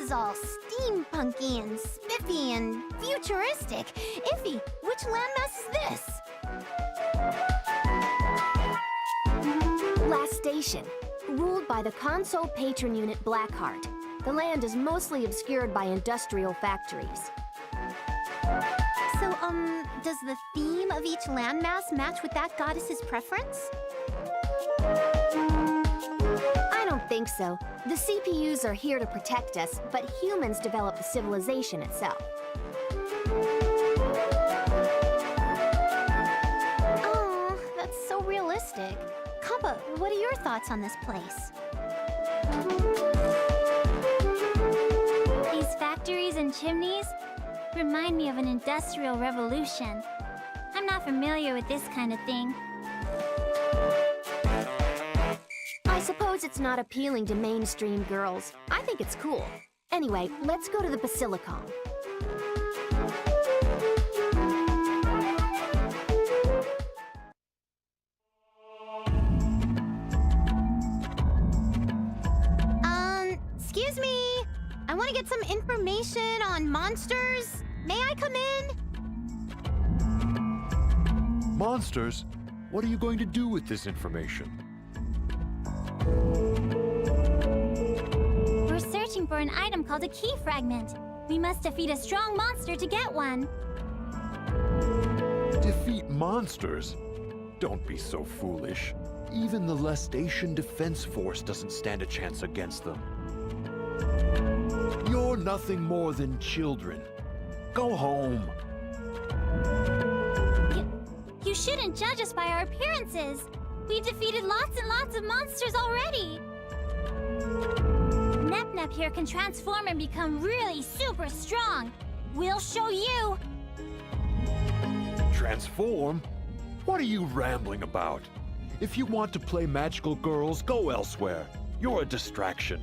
is all steampunky and spiffy and futuristic. Iffy, which landmass is this? Last station, ruled by the console patron unit Blackheart. The land is mostly obscured by industrial factories. So, does the theme of each landmass match with that goddess's preference? I don't think so. The CPUs are here to protect us, but humans develop the civilization itself. Oh, that's so realistic. Kappa, what are your thoughts on this place? These factories and chimneys remind me of an industrial revolution. I'm not familiar with this kind of thing. I suppose it's not appealing to mainstream girls. I think it's cool. Anyway, let's go to the Basilicom. Excuse me. I want to get some information on monsters. May I come in? Monsters? What are you going to do with this information? We're searching for an item called a key fragment. We must defeat a strong monster to get one. Defeat monsters? Don't be so foolish. Even the Lestation Defense Force doesn't stand a chance against them. You're nothing more than children. Go home. You shouldn't judge us by our appearances. We've defeated lots and lots of monsters already. Nep here can transform and become really super strong. We'll show you. Transform? What are you rambling about? If you want to play magical girls, go elsewhere. You're a distraction.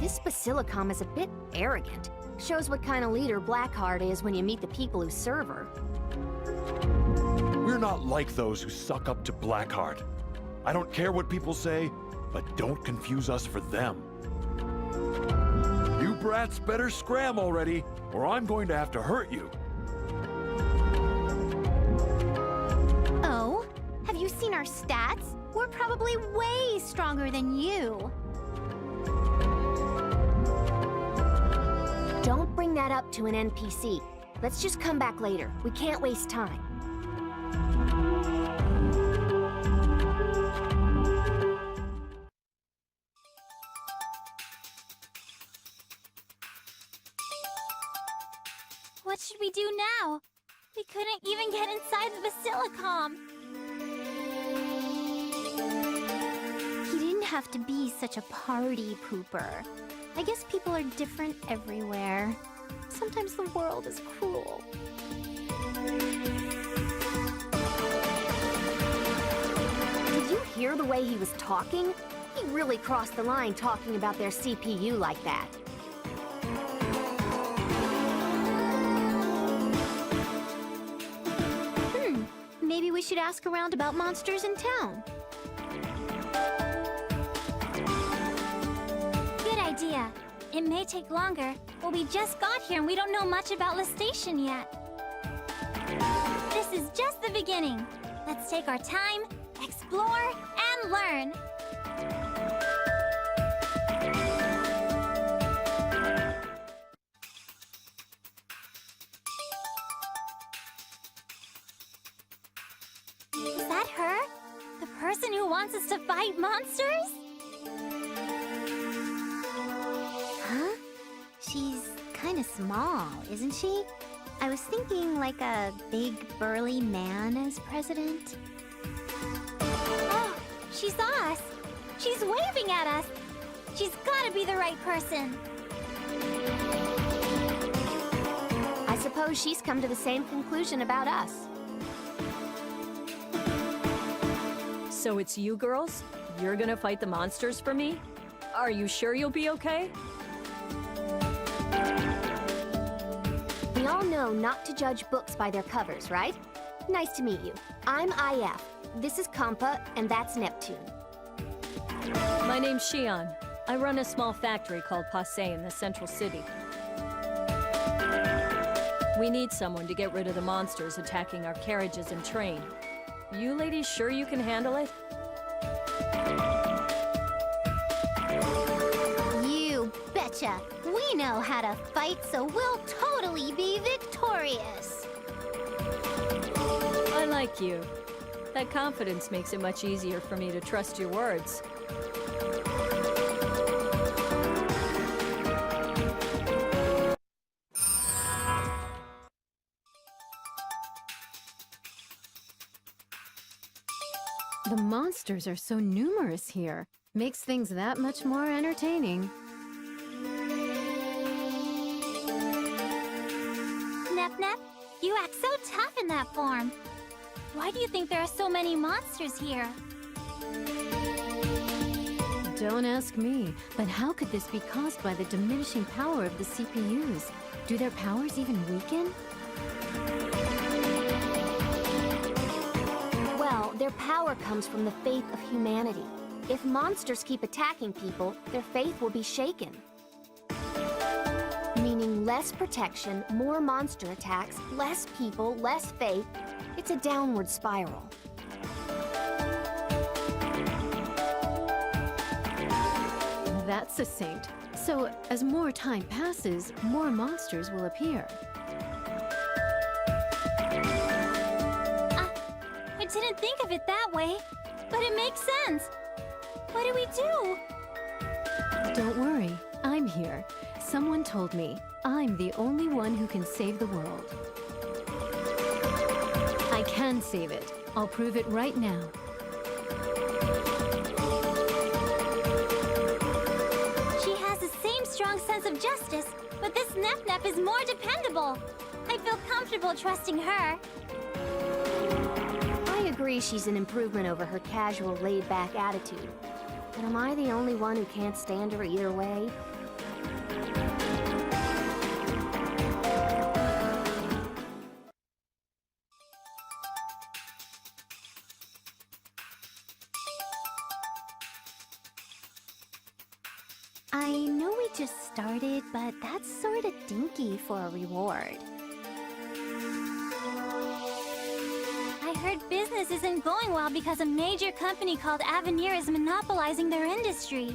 This Basilicom is a bit arrogant. Shows what kind of leader Blackheart is when you meet the people who serve her. We're not like those who suck up to Blackheart. I don't care what people say, but don't confuse us for them. You brats better scram already, or I'm going to have to hurt you. Oh, have you seen our stats? We're probably way stronger than you. Don't bring that up to an NPC. Let's just come back later. We can't waste time. What should we do now? We couldn't even get inside the Basilicom. He didn't have to be such a party pooper. I guess people are different everywhere. Sometimes the world is cruel. Did you hear the way he was talking? He really crossed the line talking about their CPU like that. Maybe we should ask around about monsters in town. Good idea. It may take longer, but we just got here and we don't know much about Lestation yet. This is just the beginning. Let's take our time, explore, and learn. Is that her? The person who wants us to fight monsters? Huh? She's kind of small, isn't she? I was thinking like a big burly man as president. Oh, she saw us. She's waving at us. She's gotta be the right person. I suppose she's come to the same conclusion about us. So it's you girls? You're gonna fight the monsters for me? Are you sure you'll be okay? We all know not to judge books by their covers, right? Nice to meet you. I'm IF. This is Kampa, and that's Neptune. My name's Xion. I run a small factory called Passe in the central city. We need someone to get rid of the monsters attacking our carriages and train. You ladies sure you can handle it? You betcha. We know how to fight, so we'll totally be victorious. I like you. That confidence makes it much easier for me to trust your words. The monsters are so numerous here. Makes things that much more entertaining. Nep, you act so tough in that form. Why do you think there are so many monsters here? Don't ask me, but how could this be caused by the diminishing power of the CPUs? Do their powers even weaken? Well, their power comes from the faith of humanity. If monsters keep attacking people, their faith will be shaken. Meaning less protection, more monster attacks, less people, less faith. It's a downward spiral. That's succinct. So, as more time passes, more monsters will appear. I didn't think of it that way, but it makes sense. What do we do? Don't worry, I'm here. Someone told me I'm the only one who can save the world. I can save it. I'll prove it right now. She has the same strong sense of justice, but this Nep is more dependable. I feel comfortable trusting her. I agree she's an improvement over her casual, laid-back attitude. But am I the only one who can't stand her either way? I know we just started, but that's sort of dinky for a reward. I heard business isn't going well because a major company called Avenir is monopolizing their industry.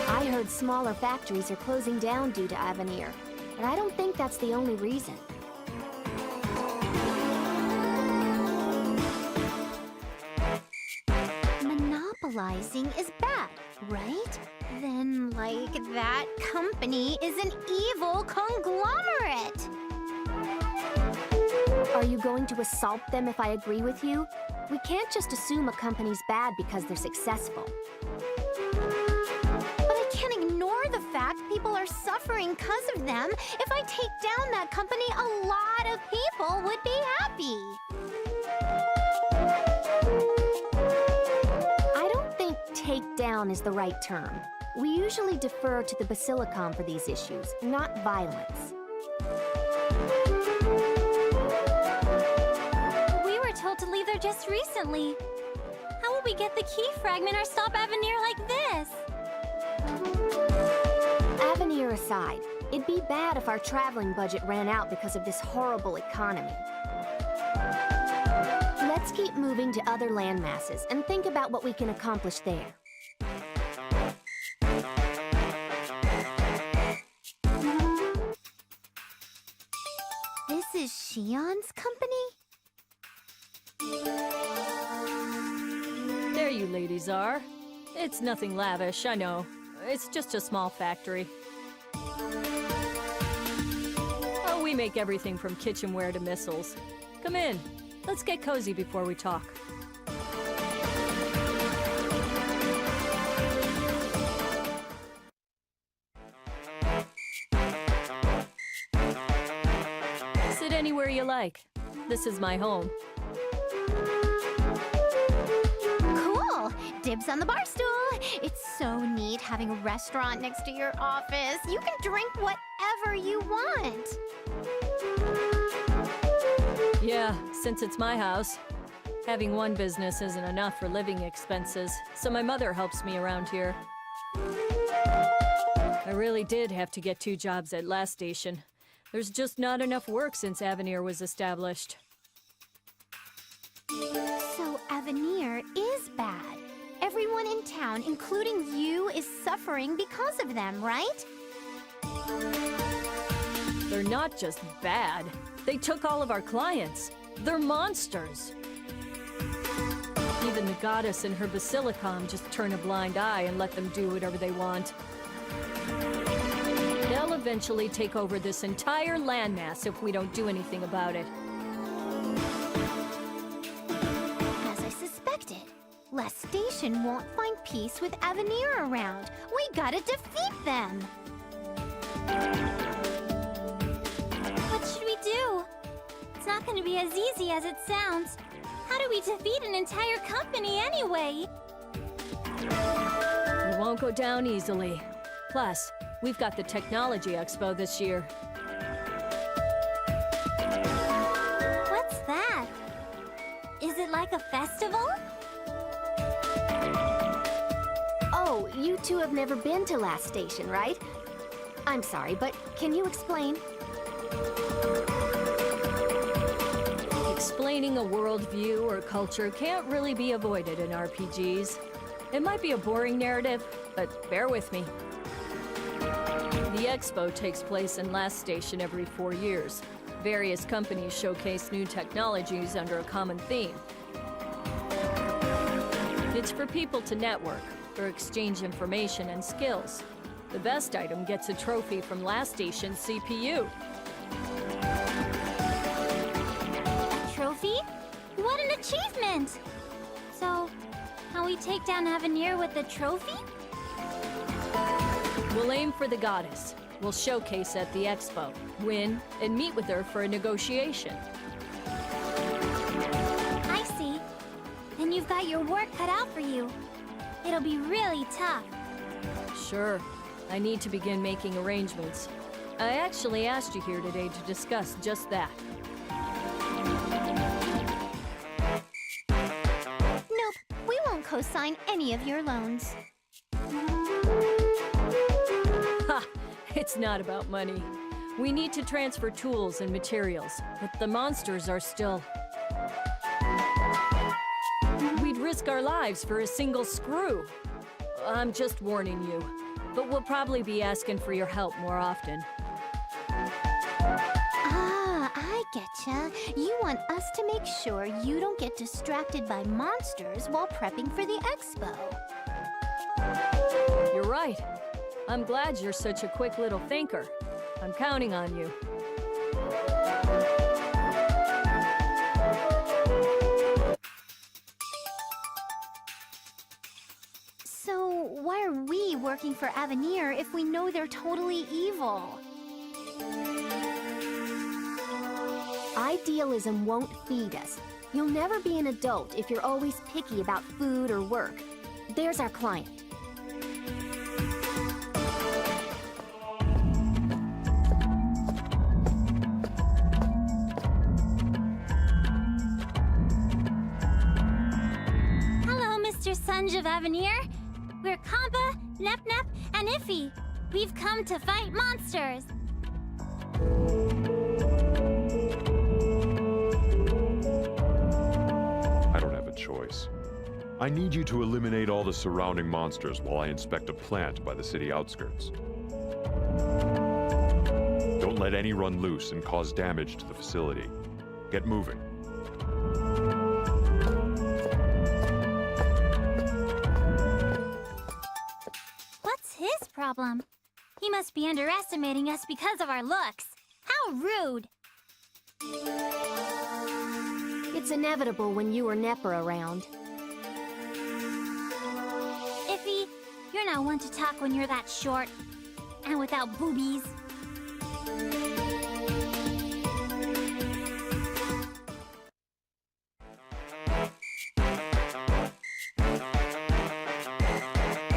I heard smaller factories are closing down due to Avenir, but I don't think that's the only reason. Monopolizing is bad, right? Then, like, that company is an evil conglomerate! Are you going to assault them if I agree with you? We can't just assume a company's bad because they're successful. But I can't ignore the fact people are suffering because of them. If I take down that company, a lot of people would be happy. I don't think take down is the right term. We usually defer to the Basilicom for these issues, not violence. We were told to leave there just recently. How will we get the key fragment or stop Avenir like this? Avenir aside, it'd be bad if our traveling budget ran out because of this horrible economy. Let's keep moving to other landmasses and think about what we can accomplish there. This is Shion's company? There you ladies are. It's nothing lavish, I know. It's just a small factory. Oh, we make everything from kitchenware to missiles. Come in. Let's get cozy before we talk. Sit anywhere you like. This is my home. Cool! Dibs on the bar stool. It's so neat having a restaurant next to your office. You can drink whatever you want. Yeah, since it's my house. Having one business isn't enough for living expenses, so my mother helps me around here. I really did have to get 2 jobs at last station. There's just not enough work since Avenir was established. So Avenir is bad. Everyone in town, including you, is suffering because of them, right? They're not just bad. They took all of our clients. They're monsters. Even the goddess and her basilicom just turn a blind eye and let them do whatever they want. They'll eventually take over this entire landmass if we don't do anything about it. As I suspected, Last Station won't find peace with Avenir around. We gotta defeat them! What should we do? It's not going to be as easy as it sounds. How do we defeat an entire company anyway? We won't go down easily. Plus, we've got the Technology Expo this year. What's that? Is it like a festival? Oh, you two have never been to Last Station, right? I'm sorry, but can you explain? Explaining a worldview or culture can't really be avoided in RPGs. It might be a boring narrative, but bear with me. The expo takes place in Last Station every 4 years. Various companies showcase new technologies under a common theme. It's for people to network, or exchange information and skills. The best item gets a trophy from Last Station's CPU. Trophy? What an achievement! So, can we take down Avenir with the trophy? We'll aim for the goddess. We'll showcase at the expo, win, and meet with her for a negotiation. I see. Then you've got your work cut out for you. It'll be really tough. Sure. I need to begin making arrangements. I actually asked you here today to discuss just that. Nope, we won't co-sign any of your loans. Ha! It's not about money. We need to transfer tools and materials, but the monsters are still... We'd risk our lives for a single screw. I'm just warning you. But we'll probably be asking for your help more often. Ah, I getcha. You want us to make sure you don't get distracted by monsters while prepping for the expo. You're right. I'm glad you're such a quick little thinker. I'm counting on you. So, why are we working for Avenir if we know they're totally evil? Idealism won't feed us. You'll never be an adult if you're always picky about food or work. There's our client. Hello, Mr. Sunj of Avenir. We're Kampa, Nep, and Iffy. We've come to fight monsters. I don't have a choice. I need you to eliminate all the surrounding monsters while I inspect a plant by the city outskirts. Don't let any run loose and cause damage to the facility. Get moving. What's his problem? He must be underestimating us because of our looks. How rude! It's inevitable when you or Nep are around. Iffy, you're not one to talk when you're that short. And without boobies.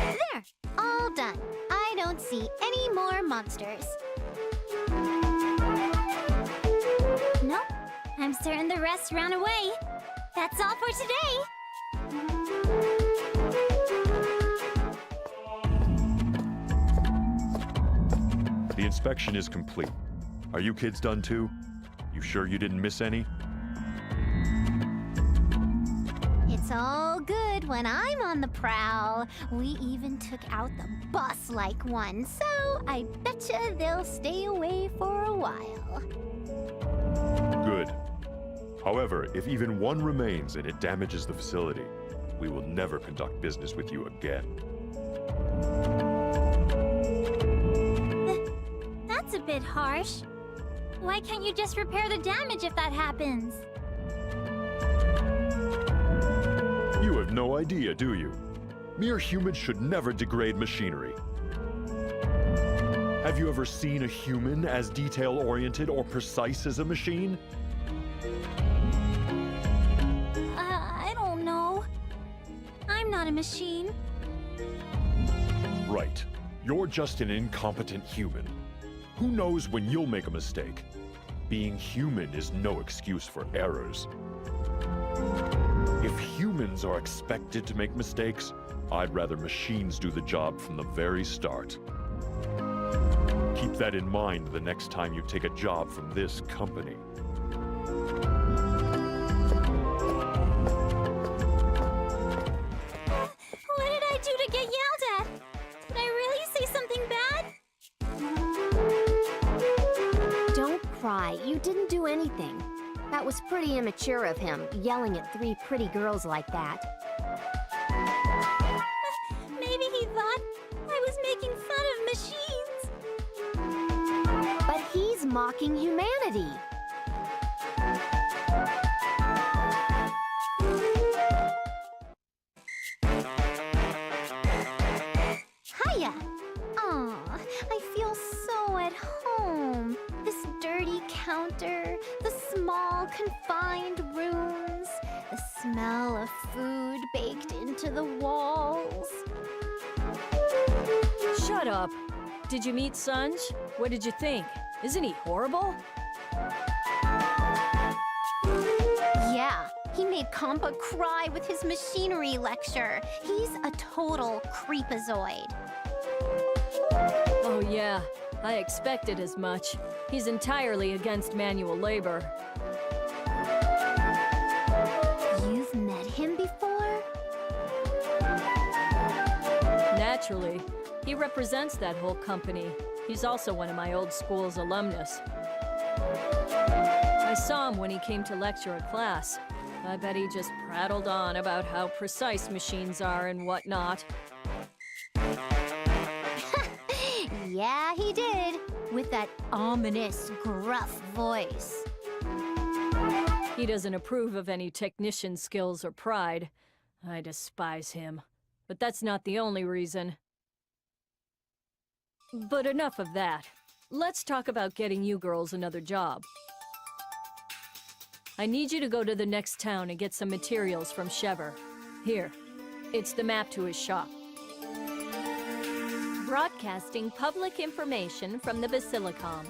There! All done. I don't see any more monsters. Nope. I'm certain the rest ran away. That's all for today. The inspection is complete. Are you kids done too? You sure you didn't miss any? It's all good when I'm on the prowl. We even took out the boss-like one, so I betcha they'll stay away for a while. Good. However, if even one remains and it damages the facility, we will never conduct business with you again. That's a bit harsh. Why can't you just repair the damage if that happens? You have no idea, do you? Mere humans should never degrade machinery. Have you ever seen a human as detail-oriented or precise as a machine? I don't know. I'm not a machine. Right. You're just an incompetent human. Who knows when you'll make a mistake? Being human is no excuse for errors. If humans are expected to make mistakes, I'd rather machines do the job from the very start. Keep that in mind the next time you take a job from this company. What did I do to get yelled at? Did I really say something bad? Don't cry. You didn't do anything. That was pretty immature of him, yelling at 3 pretty girls like that. Maybe he thought I was making fun of machines. But he's mocking humanity. Hiya! Aw, I feel so at home. This dirty counter, the small confined rooms, the smell of food baked into the walls. Shut up. Did you meet Sanj? What did you think? Isn't he horrible? Yeah, he made Kompa cry with his machinery lecture. He's a total creepazoid. Oh yeah, I expected as much. He's entirely against manual labor. You've met him before? Naturally. He represents that whole company. He's also one of my old school's alumnus. I saw him when he came to lecture a class. I bet he just prattled on about how precise machines are and whatnot. Yeah, he did. With that ominous, gruff voice. He doesn't approve of any technician skills or pride. I despise him. But that's not the only reason. But enough of that. Let's talk about getting you girls another job. I need you to go to the next town and get some materials from Shever. Here, it's the map to his shop. Broadcasting public information from the Basilicom.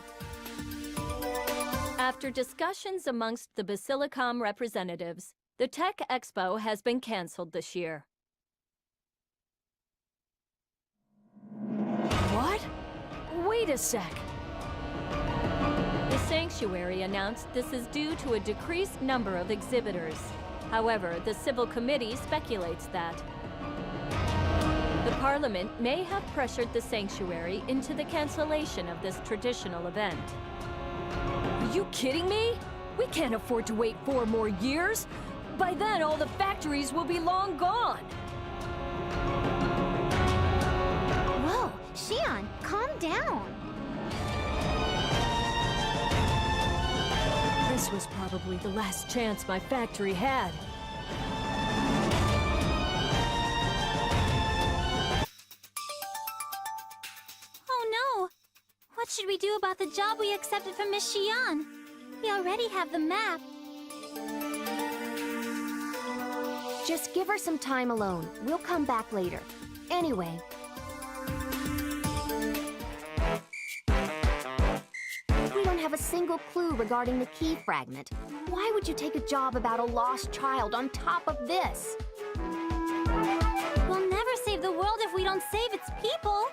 After discussions amongst the Basilicom representatives, the Tech Expo has been canceled this year. What? Wait a sec. The Sanctuary announced this is due to a decreased number of exhibitors. However, the Civil Committee speculates that the Parliament may have pressured the Sanctuary into the cancellation of this traditional event. Are you kidding me? We can't afford to wait 4 more years. By then, all the factories will be long gone. Whoa, Xian, calm down. This was probably the last chance my factory had. Oh no! What should we do about the job we accepted from Miss Xian? We already have the map. Just give her some time alone. We'll come back later. Anyway, we don't have a single clue regarding the key fragment. Why would you take a job about a lost child on top of this? We'll never save the world if we don't save its people.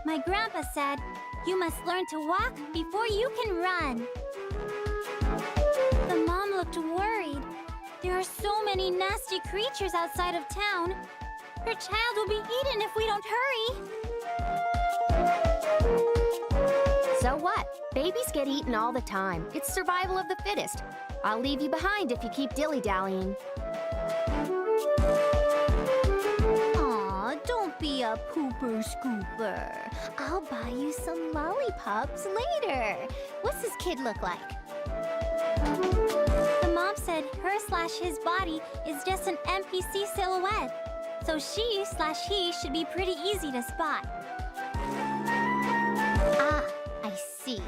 My grandpa said, you must learn to walk before you can run. The mom looked worried. There are so many nasty creatures outside of town. Her child will be eaten if we don't hurry. So what? Babies get eaten all the time. It's survival of the fittest. I'll leave you behind if you keep dilly-dallying. Aw, don't be a pooper scooper. I'll buy you some lollipops later. What's this kid look like? The mom said her/his body is just an NPC silhouette. So she/he should be pretty easy to spot. Ah, I see.